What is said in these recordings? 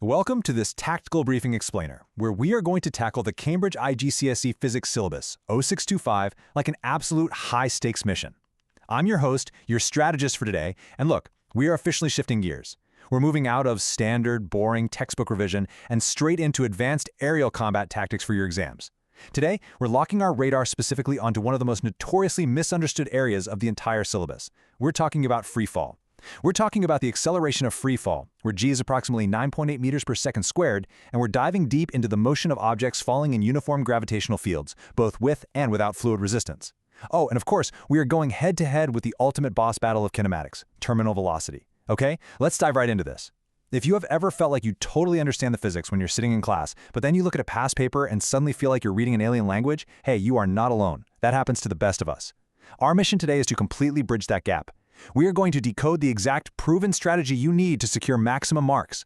Welcome to this Tactical Briefing Explainer, where we are going to tackle the Cambridge IGCSE Physics Syllabus 0625 like an absolute high-stakes mission. I'm your host, your strategist for today, and look, we are officially shifting gears. We're moving out of standard, boring textbook revision and straight into advanced aerial combat tactics for your exams. Today, we're locking our radar specifically onto one of the most notoriously misunderstood areas of the entire syllabus. We're talking about free fall. We're talking about the acceleration of free fall, where g is approximately 9.8 meters per second squared, and we're diving deep into the motion of objects falling in uniform gravitational fields, both with and without fluid resistance. Oh, and of course, we are going head-to-head with the ultimate boss battle of kinematics, terminal velocity. Okay, let's dive right into this. If you have ever felt like you totally understand the physics when you're sitting in class, but then you look at a past paper and suddenly feel like you're reading an alien language, hey, you are not alone. That happens to the best of us. Our mission today is to completely bridge that gap. We are going to decode the exact proven strategy you need to secure maximum marks.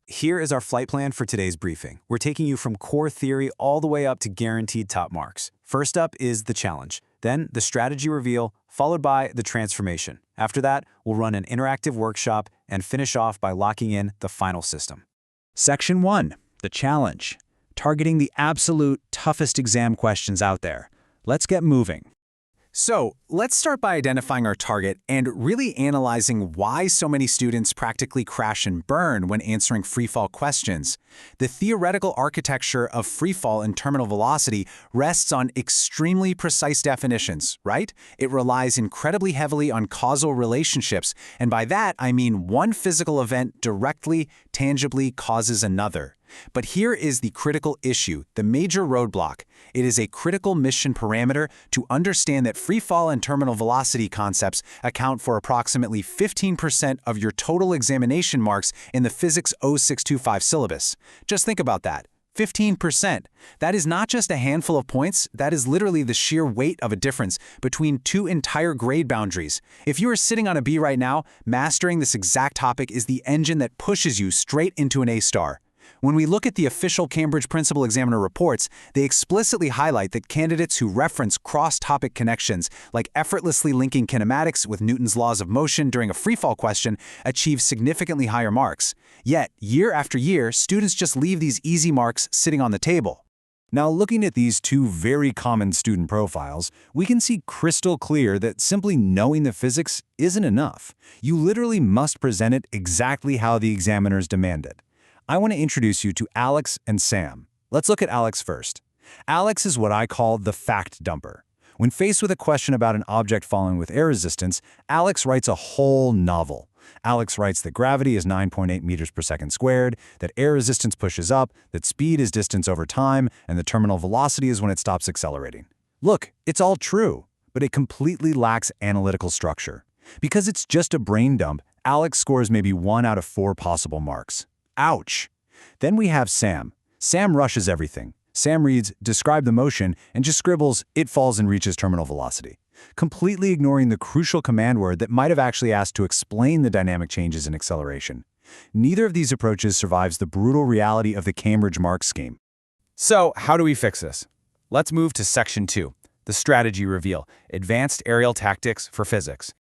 Here is our flight plan for today's briefing. We're taking you from core theory all the way up to guaranteed top marks. First up is the challenge, then the strategy reveal, followed by the transformation. After that, we'll run an interactive workshop and finish off by locking in the final system. Section 1, the challenge, targeting the absolute toughest exam questions out there. Let's get moving. So, let's start by identifying our target and really analyzing why so many students practically crash and burn when answering freefall questions. The theoretical architecture of freefall and terminal velocity rests on extremely precise definitions, right? It relies incredibly heavily on causal relationships, and by that I mean one physical event directly, tangibly causes another. But here is the critical issue, the major roadblock. It is a critical mission parameter to understand that free fall and terminal velocity concepts account for approximately 15% of your total examination marks in the Physics 0625 syllabus. Just think about that. 15%. That is not just a handful of points, that is literally the sheer weight of a difference between two entire grade boundaries. If you are sitting on a B right now, mastering this exact topic is the engine that pushes you straight into an A star. When we look at the official Cambridge Principal Examiner reports, they explicitly highlight that candidates who reference cross-topic connections, like effortlessly linking kinematics with Newton's laws of motion during a freefall question, achieve significantly higher marks. Yet, year after year, students just leave these easy marks sitting on the table. Now, looking at these two very common student profiles, we can see crystal clear that simply knowing the physics isn't enough. You literally must present it exactly how the examiners demand it. I want to introduce you to Alex and Sam. Let's look at Alex first. Alex is what I call the fact dumper. When faced with a question about an object falling with air resistance, Alex writes a whole novel. Alex writes that gravity is 9.8 meters per second squared, that air resistance pushes up, that speed is distance over time, and the terminal velocity is when it stops accelerating. Look, it's all true, but it completely lacks analytical structure. Because it's just a brain dump, Alex scores maybe 1 out of 4 possible marks. Ouch! Then we have Sam. Sam rushes everything. Sam reads, describe the motion, and just scribbles, it falls and reaches terminal velocity, completely ignoring the crucial command word that might have actually asked to explain the dynamic changes in acceleration. Neither of these approaches survives the brutal reality of the Cambridge mark scheme. So, how do we fix this? Let's move to Section 2, the strategy reveal, advanced aerial tactics for physics.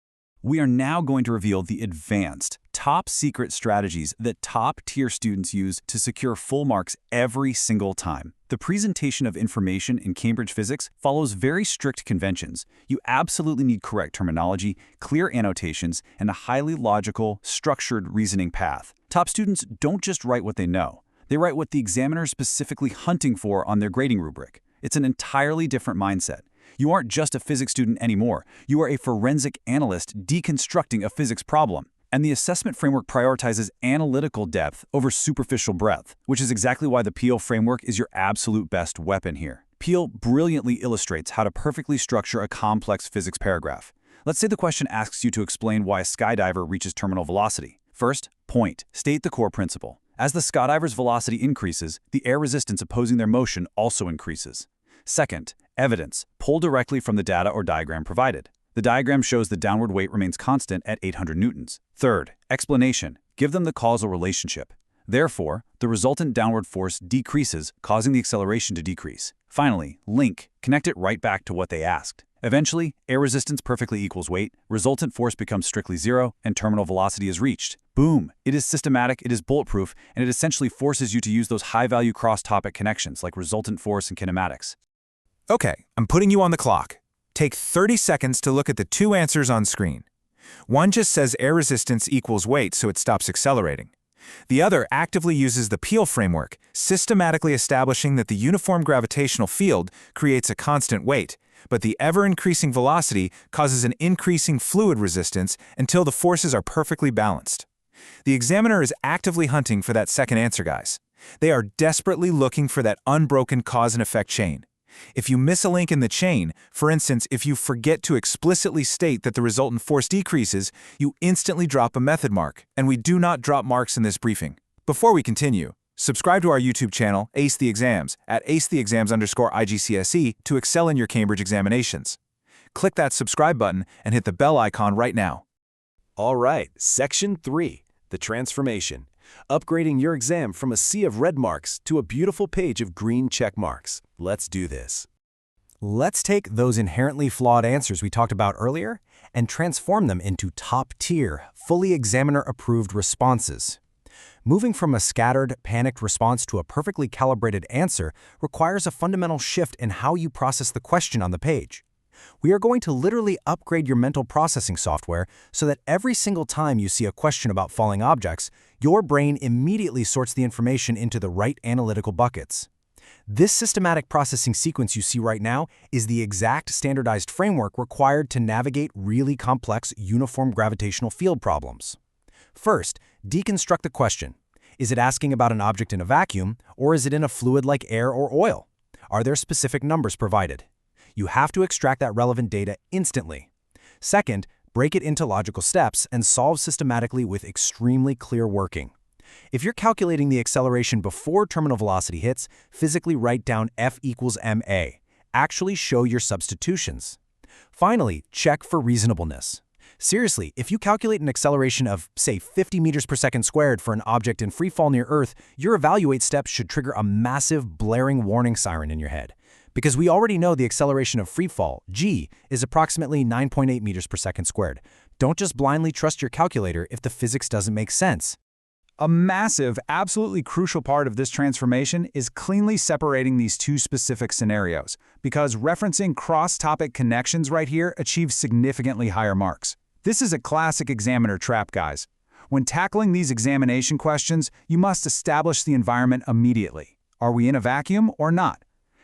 We are now going to reveal the advanced, top-secret strategies that top-tier students use to secure full marks every single time. The presentation of information in Cambridge Physics follows very strict conventions. You absolutely need correct terminology, clear annotations, and a highly logical, structured reasoning path. Top students don't just write what they know. They write what the examiner is specifically hunting for on their grading rubric. It's an entirely different mindset. You aren't just a physics student anymore. You are a forensic analyst deconstructing a physics problem. And the assessment framework prioritizes analytical depth over superficial breadth, which is exactly why the Peel framework is your absolute best weapon here. Peel brilliantly illustrates how to perfectly structure a complex physics paragraph. Let's say the question asks you to explain why a skydiver reaches terminal velocity. First, point. State the core principle. As the skydiver's velocity increases, the air resistance opposing their motion also increases. Second, evidence. Pull directly from the data or diagram provided. The diagram shows the downward weight remains constant at 800 newtons. Third, explanation. Give them the causal relationship. Therefore, the resultant downward force decreases, causing the acceleration to decrease. Finally, link, connect it right back to what they asked. Eventually, air resistance perfectly equals weight, resultant force becomes strictly zero, and terminal velocity is reached. Boom! It is systematic, it is bulletproof, and it essentially forces you to use those high-value cross-topic connections like resultant force and kinematics. Okay, I'm putting you on the clock. Take 30 seconds to look at the two answers on screen. One just says air resistance equals weight, so it stops accelerating. The other actively uses the Peel framework, systematically establishing that the uniform gravitational field creates a constant weight, but the ever-increasing velocity causes an increasing fluid resistance until the forces are perfectly balanced. The examiner is actively hunting for that second answer, guys. They are desperately looking for that unbroken cause and effect chain. If you miss a link in the chain, for instance, if you forget to explicitly state that the resultant force decreases, you instantly drop a method mark, and we do not drop marks in this briefing. Before we continue, subscribe to our YouTube channel, Ace the Exams, at acetheexams_IGCSE to excel in your Cambridge examinations. Click that subscribe button and hit the bell icon right now. All right, Section 3, the transformation. Upgrading your exam from a sea of red marks to a beautiful page of green check marks. Let's do this. Let's take those inherently flawed answers we talked about earlier and transform them into top-tier, fully examiner-approved responses. Moving from a scattered, panicked response to a perfectly calibrated answer requires a fundamental shift in how you process the question on the page. We are going to literally upgrade your mental processing software so that every single time you see a question about falling objects, your brain immediately sorts the information into the right analytical buckets. This systematic processing sequence you see right now is the exact standardized framework required to navigate really complex uniform gravitational field problems. First, deconstruct the question. Is it asking about an object in a vacuum, or is it in a fluid like air or oil? Are there specific numbers provided? You have to extract that relevant data instantly. Second, break it into logical steps and solve systematically with extremely clear working. If you're calculating the acceleration before terminal velocity hits, physically write down F equals ma. Actually show your substitutions. Finally, check for reasonableness. Seriously, if you calculate an acceleration of, say, 50 meters per second squared for an object in free fall near Earth, your evaluate step should trigger a massive, blaring warning siren in your head. Because we already know the acceleration of free fall, g, is approximately 9.8 meters per second squared. Don't just blindly trust your calculator if the physics doesn't make sense. A massive, absolutely crucial part of this transformation is cleanly separating these two specific scenarios, because referencing cross-topic connections right here achieves significantly higher marks. This is a classic examiner trap, guys. When tackling these examination questions, you must establish the environment immediately. Are we in a vacuum or not?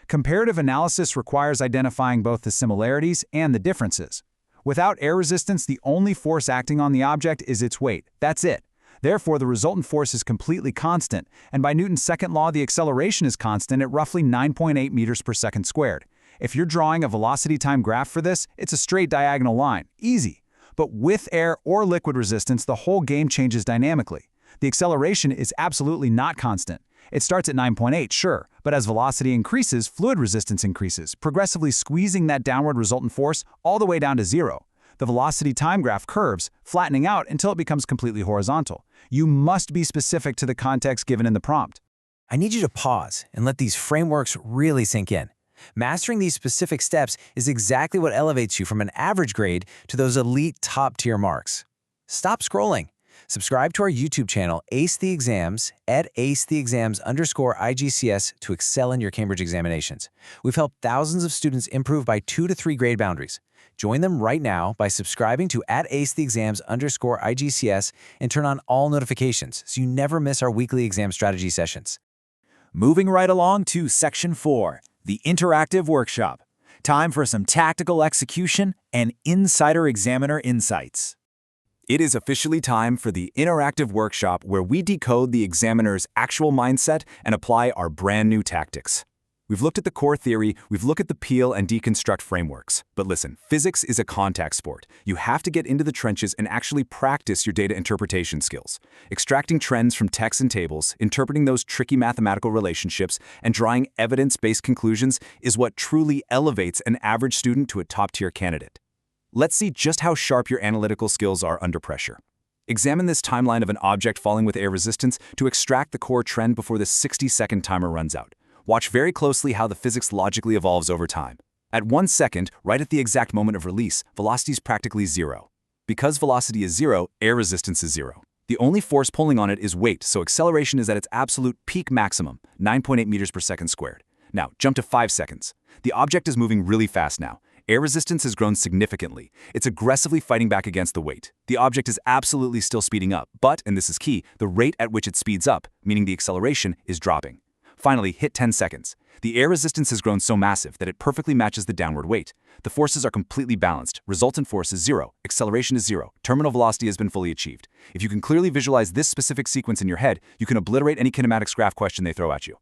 Comparative analysis requires identifying both the similarities and the differences. Without air resistance, the only force acting on the object is its weight. That's it. Therefore, the resultant force is completely constant, and by Newton's second law, the acceleration is constant at roughly 9.8 meters per second squared. If you're drawing a velocity-time graph for this, it's a straight diagonal line. Easy. But with air or liquid resistance, the whole game changes dynamically. The acceleration is absolutely not constant. It starts at 9.8, sure, but as velocity increases, fluid resistance increases, progressively squeezing that downward resultant force all the way down to zero. The velocity time graph curves, flattening out until it becomes completely horizontal. You must be specific to the context given in the prompt. I need you to pause and let these frameworks really sink in. Mastering these specific steps is exactly what elevates you from an average grade to those elite top-tier marks. Stop scrolling. Subscribe to our YouTube channel, Ace the Exams, at acetheexams_IGCS to excel in your Cambridge examinations. We've helped thousands of students improve by 2 to 3 grade boundaries. Join them right now by subscribing to @acetheexams_IGCS and turn on all notifications so you never miss our weekly exam strategy sessions. Moving right along to Section 4, the interactive workshop. Time for some tactical execution and insider examiner insights. It is officially time for the interactive workshop where we decode the examiner's actual mindset and apply our brand new tactics. We've looked at the core theory, we've looked at the peel and deconstruct frameworks. But listen, physics is a contact sport. You have to get into the trenches and actually practice your data interpretation skills. Extracting trends from texts and tables, interpreting those tricky mathematical relationships, and drawing evidence-based conclusions is what truly elevates an average student to a top-tier candidate. Let's see just how sharp your analytical skills are under pressure. Examine this timeline of an object falling with air resistance to extract the core trend before the 60-second timer runs out. Watch very closely how the physics logically evolves over time. At 1 second, right at the exact moment of release, velocity is practically zero. Because velocity is zero, air resistance is zero. The only force pulling on it is weight, so acceleration is at its absolute peak maximum, 9.8 meters per second squared. Now, jump to 5 seconds. The object is moving really fast now. Air resistance has grown significantly. It's aggressively fighting back against the weight. The object is absolutely still speeding up, but, and this is key, the rate at which it speeds up, meaning the acceleration, is dropping. Finally, hit 10 seconds. The air resistance has grown so massive that it perfectly matches the downward weight. The forces are completely balanced. Resultant force is zero. Acceleration is zero. Terminal velocity has been fully achieved. If you can clearly visualize this specific sequence in your head, you can obliterate any kinematics graph question they throw at you.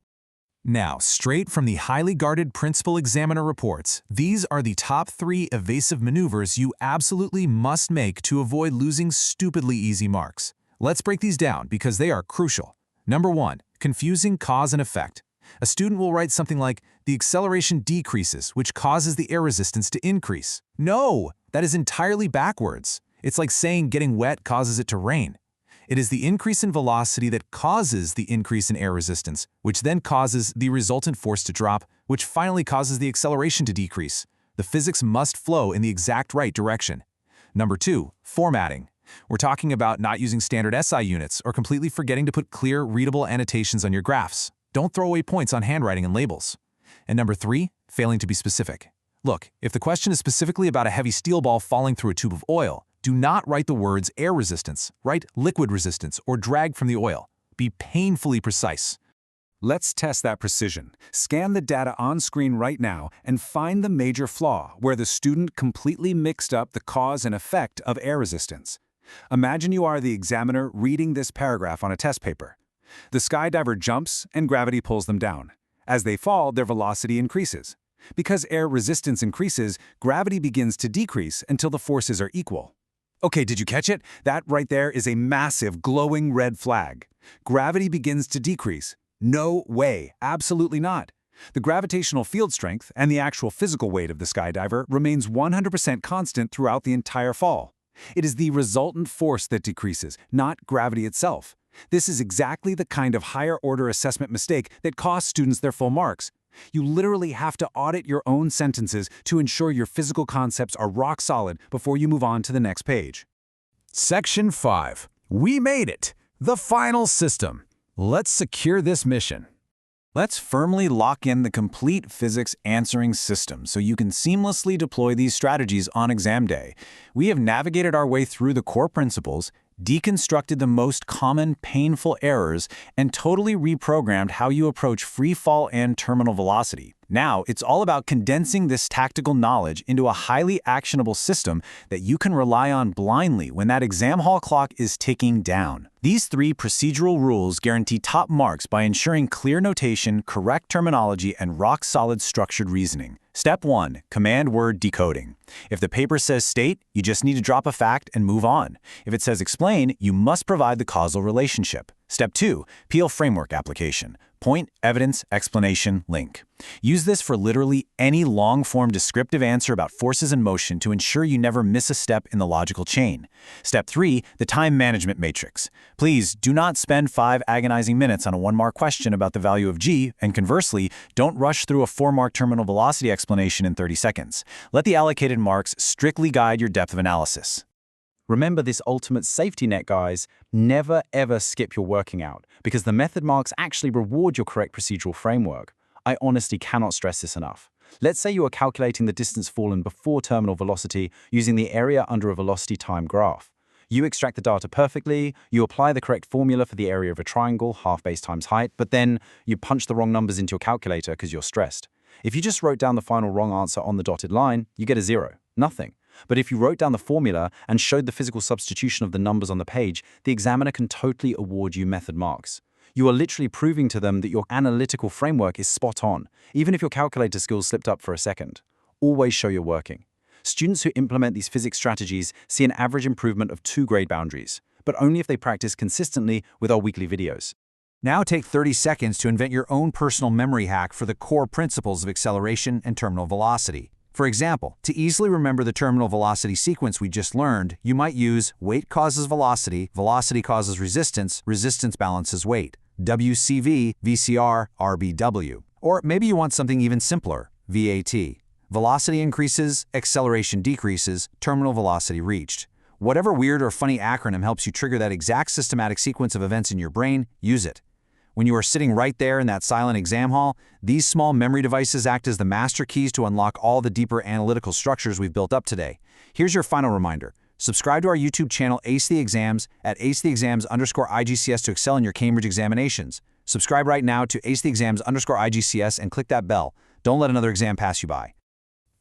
Now, straight from the highly guarded principal examiner reports, these are the top 3 evasive maneuvers you absolutely must make to avoid losing stupidly easy marks. Let's break these down because they are crucial. Number 1, confusing cause and effect. A student will write something like, the acceleration decreases, which causes the air resistance to increase. No, that is entirely backwards. It's like saying getting wet causes it to rain. It is the increase in velocity that causes the increase in air resistance, which then causes the resultant force to drop, which finally causes the acceleration to decrease. The physics must flow in the exact right direction. Number 2, formatting. We're talking about not using standard SI units or completely forgetting to put clear, readable annotations on your graphs. Don't throw away points on handwriting and labels. And number 3, failing to be specific. Look, if the question is specifically about a heavy steel ball falling through a tube of oil, do not write the words air resistance, write liquid resistance or drag from the oil. Be painfully precise. Let's test that precision. Scan the data on screen right now and find the major flaw where the student completely mixed up the cause and effect of air resistance. Imagine you are the examiner reading this paragraph on a test paper. The skydiver jumps and gravity pulls them down. As they fall, their velocity increases. Because air resistance increases, gravity begins to decrease until the forces are equal. Okay, did you catch it? That right there is a massive glowing red flag. Gravity begins to decrease. No way, absolutely not. The gravitational field strength and the actual physical weight of the skydiver remains 100% constant throughout the entire fall. It is the resultant force that decreases, not gravity itself. This is exactly the kind of higher-order assessment mistake that costs students their full marks. You literally have to audit your own sentences to ensure your physical concepts are rock solid before you move on to the next page. Section 5. We made it! The final system. Let's secure this mission. Let's firmly lock in the complete physics answering system so you can seamlessly deploy these strategies on exam day. We have navigated our way through the core principles, deconstructed the most common painful errors, and totally reprogrammed how you approach free fall and terminal velocity. Now, it's all about condensing this tactical knowledge into a highly actionable system that you can rely on blindly when that exam hall clock is ticking down. These 3 procedural rules guarantee top marks by ensuring clear notation, correct terminology, and rock-solid structured reasoning. Step 1. Command word decoding. If the paper says state, you just need to drop a fact and move on. If it says explain, you must provide the causal relationship. Step 2. Peel framework application. Point, evidence, explanation, link. Use this for literally any long-form descriptive answer about forces in motion to ensure you never miss a step in the logical chain. Step 3. The time management matrix. Please do not spend 5 agonizing minutes on a 1-mark question about the value of g, and conversely, don't rush through a 4-mark terminal velocity explanation in 30 seconds. Let the allocated marks strictly guide your depth of analysis. Remember this ultimate safety net, guys. Never ever skip your working out, because the method marks actually reward your correct procedural framework. I honestly cannot stress this enough. Let's say you are calculating the distance fallen before terminal velocity using the area under a velocity time graph. You extract the data perfectly, you apply the correct formula for the area of a triangle, half base times height, but then you punch the wrong numbers into your calculator because you're stressed. If you just wrote down the final wrong answer on the dotted line, you get a 0, nothing. But if you wrote down the formula and showed the physical substitution of the numbers on the page, the examiner can totally award you method marks. You are literally proving to them that your analytical framework is spot on, even if your calculator skills slipped up for a second. Always show you're working. Students who implement these physics strategies see an average improvement of 2 grade boundaries, but only if they practice consistently with our weekly videos. Now take 30 seconds to invent your own personal memory hack for the core principles of acceleration and terminal velocity. For example, to easily remember the terminal velocity sequence we just learned, you might use weight causes velocity, velocity causes resistance, resistance balances weight, WCV, VCR, RBW. Or maybe you want something even simpler, VAT. Velocity increases, acceleration decreases, terminal velocity reached. Whatever weird or funny acronym helps you trigger that exact systematic sequence of events in your brain, use it. When you are sitting right there in that silent exam hall, these small memory devices act as the master keys to unlock all the deeper analytical structures we've built up today. Here's your final reminder. Subscribe to our YouTube channel Ace the Exams at acetheexams_IGCS to excel in your Cambridge examinations. Subscribe right now to acetheexams_IGCS and click that bell. Don't let another exam pass you by.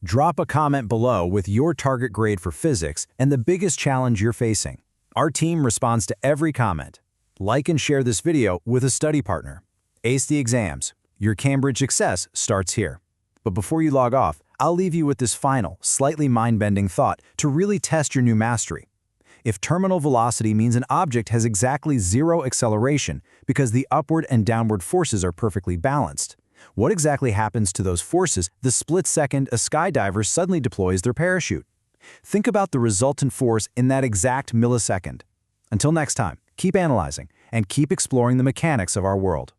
Drop a comment below with your target grade for physics and the biggest challenge you're facing. Our team responds to every comment. Like and share this video with a study partner. Ace the Exams. Your Cambridge success starts here. But before you log off, I'll leave you with this final, slightly mind-bending thought to really test your new mastery. If terminal velocity means an object has exactly zero acceleration because the upward and downward forces are perfectly balanced, what exactly happens to those forces the split second a skydiver suddenly deploys their parachute? Think about the resultant force in that exact millisecond. Until next time, keep analyzing and keep exploring the mechanics of our world.